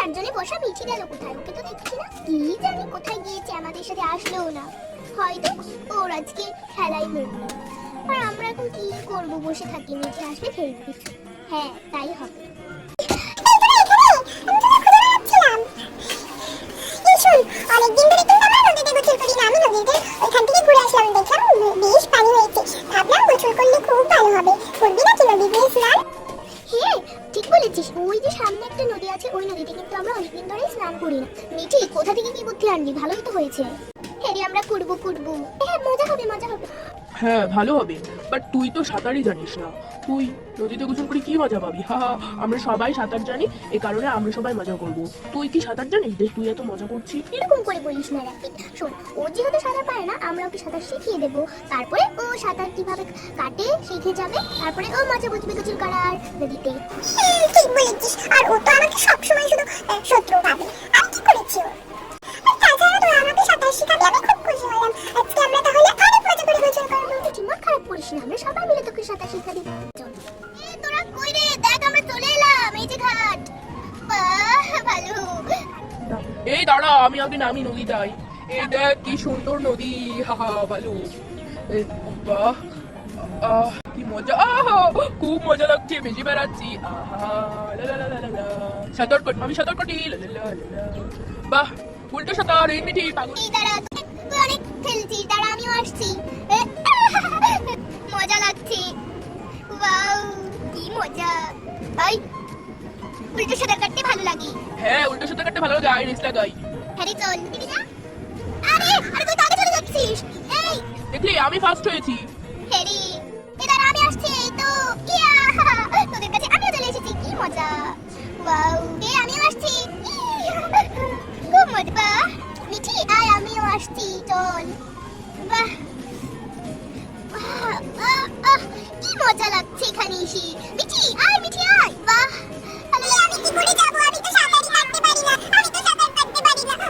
চারজনে বসা মিঠি গেল কোথায়? ওকে তো দেখছি না, কি জানি কোথায় গিয়েছে, আমাদের সাথে আসলেও না। হয়তো ওর আজকে খেলাই মিটলো। আর আমরা এখন কি করবো? বসে থাকি, মিঠি আসলে খেলবো কিছু। হ্যাঁ, তাই হবে। অনেকদিন ধরে কিন্তু আমরা নদীতে গোসল করি না। আমি নদীতে ওইখান থেকে ঘুরে আসলাম, দেখলাম বেশ পানি হয়েছে। ভাবলাম গোসল করলে খুব ভালো হবে। করবি নাকি নদীতে স্নান? হ্যাঁ, ঠিক বলেছিস। ওই যে সামনে একটা নদী আছে, ওই নদীতে কিন্তু আমরা অনেকদিন ধরে স্নান করি না। মিঠি, কোথা থেকে কি বুদ্ধি আনলি? ভালোই তো হয়েছে। হ্যাঁ রে, আমরা করবো। হ্যাঁ, মজা হবে, মজা হবে। হ্যাঁ ভালো হবে, বাট তুই তো সাঁতারই জানিস না। তুই নদীতে গোসল করে কি মজা পাবি? হা হা, আমরা সবাই সাঁতার জানি, এই কারণে আমরা সবাই মজা করব। তুই কি সাঁতার জানিস যে তুই এত মজা করছিস? এরকম করে বলিস না রাকিব। শোন, ও যেহেতু সাঁতার পারে না, আমরা ওকে সাঁতার শিখিয়ে দেবো। তারপরে ও সাঁতার কিভাবে কাটে শিখে যাবে। তারপরে ও মজা বুঝবে গোসল করার নদীতে। ঠিক বলেছিস। আর ও তো আমাকে সবসময় শুধু শত্রু ভাবে। আমি কি করেছি ওর? তাছাড়া তো আমাকে সাঁতার শিখাবি, আমি খুব খুশি হলাম। আজকে আমরা তাহলে অনেক মজা করে গোসল করবো। তুই মন খারাপ করিস না, আমরা সবাই মিলে তোকে সাঁতার শিখাবি। চল। তোরা কই রে? দেখ, আমরা চলে এলাম, এই যে ঘাট। বাহ, ভালো। এই দাঁড়া, আমি আগে নামি নদীটাই। এই দেখ কি সুন্দর নদী, হা হা, ভালো। বাহ, কি মজা, খুব মজা লাগছে, ভেসে বেড়াচ্ছি। সাঁতার কাট, আমি সাঁতার কাটি। বাহ, উল্টো সাঁতার, এই মিঠি পাগল। এই দাঁড়া, তুই অনেক খেলছিস, দাঁড়া আমিও আসছি। মজা লাগছে। ওয়াও, কি মজা। ভাই, উল্টো সাঁতার কাটতে ভালো লাগে। হ্যাঁ, উল্টো সাঁতার কাটতে ভালো লাগে, আই রেস লাগাই। হ্যাঁ রে, চল। আরে আরে, তুই তো আগে চলে যাচ্ছিস। এই দেখলি আমি ফার্স্ট হয়েছি। হ্যাঁ রে, এই দাঁড়া আমি আসছি। এই তো, ইয়া, তোদের কাছে আমিও চলে এসেছি, কি মজা। ওয়াও, আমিও আসছি। খুব মজা। বাহ, মিঠি আর আমিও আসছি, চল। বাহ, কি মজা লাগছে এখানে এসে। মিঠি আয়, মিঠি আয়। বাহ, আমি কি করে যাব? আমি তো সাঁতারই কাটতে পারি না।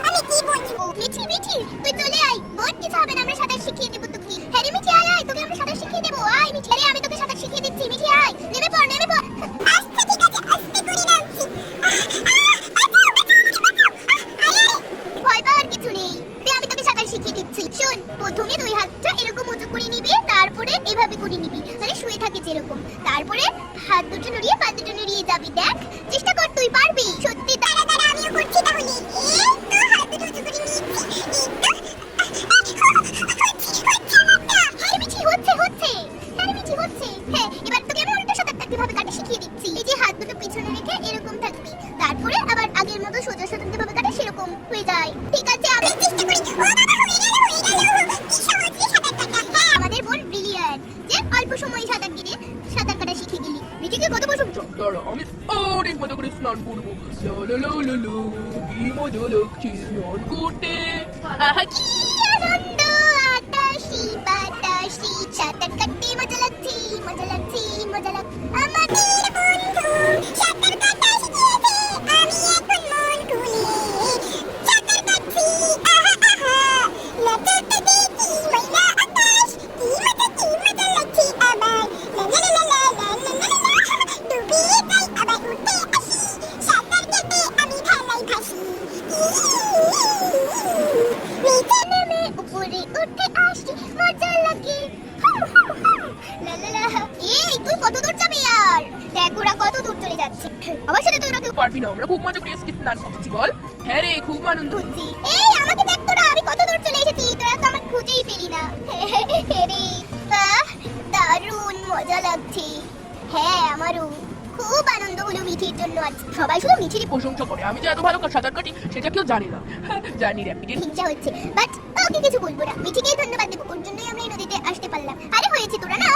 আমি কি বলবো? মিঠি তুই চলে আয়, বোন কিছু হবে না, আমরা সাঁতার শিখিয়ে দেবো তোকে। হ্যাঁ রে মিঠি, আয় তোকে আমরা সাঁতার শিখিয়ে দেবো। আয় মিঠি, আরে আমি তোকে সাঁতার শিখিয়ে দিচ্ছি। মিঠি আয়, নেমে পড়। আস্তে, ঠিক আছে, আস্তে করে নামছি। ভয় পাওয়ার কিছু নেই, আমি তোকে সাঁতার শিখিয়ে দিচ্ছি। শোন, প্রথমে দুই হাতটা এরকম উঁচু করে নিবি, তারপরে এভাবে করে নিবি, মানে শুয়ে থাকে যেরকম। তারপরে হাত দুটো নড়িয়ে পা দুটো নড়িয়ে যাবি। দেখ, চেষ্টা কর, তুই পারবি সত্যি। দাঁড়া আমিও করছি তাহলে। এই তো, হাত দুটো উঁচু করে নিয়েছি। হ্যাঁ মিঠি, হচ্ছে। হ্যাঁ, এবার তোকে আমি উল্টো সাঁতারটা কিভাবে কাটে শিখিয়ে দিচ্ছি। এই যে হাত দুটো পিছনে রেখে এরকম থাকবি, তারপরে আবার আগের মতো সোজা সাঁতার যেভাবে কাটে সেরকম হয়ে যায়। ঠিক আছে, আমি চেষ্টা করি। ও বাবা, হয়ে গেল। কি সহজে সাঁতার কাটা। হ্যাঁ, আমাদের বোন ব্রিলিয়ান্ট, যে অল্প সময়ে সাঁতার কেটে সাঁতার কাটা শিখে গেলি। মিঠিকে কত বছর? দাঁড়া, আমি অনেক মজা করে স্নান করবো। লো, কি মজা লাগছে স্নান করতে। কি আনন্দ, আটাশি বাতাসি, সাঁতার কাটতে মজা লাগছে। আমাদের বন্ধু সাঁতার কাটা শিখিয়েছে, আমি এখন মন খুলে সাঁতার কাটছি। নজরটা দেখি ময়লা আকাশ, কি মজা লাগছে আবার। ডুবে যাই আবার উঠে আসি, সাঁতার কেটে আমি খেলায় ভাসি। নিচে নেমে উপরে উঠে আসি, মজা লাগে। এই তুই কত দূর যাবি আর? দেখ ওরা কত দূর চলে যাচ্ছে। আমার সাথে তুই ওরা কেউ পারবি না, আমরা খুব মজা করে আজকে স্নান করছি। বল। হ্যাঁ রে, খুব আনন্দ। খুঁজছি। এই আমাকে দেখ তোরা, আমি কত দূর চলে এসেছি, তোরা তো আমার খুঁজেই পেলি না। রে, বাহ, দারুণ মজা লাগছে। হ্যাঁ, আমারও খুব আনন্দ হলো মিঠির জন্য। আজ সবাই শুধু মিঠিরই প্রশংসা করে, আমি যে এত ভালো সাঁতার কাটি সেটা কেউ জানে না। জানি রে, হিংসা হচ্ছে, বাট ওকে কিছু বলবো না। মিঠিকেই ধন্যবাদ দেবো, ওর জন্যই আমরা এই নদীতে আসতে পারলাম। আরে হয়েছে, তোরা না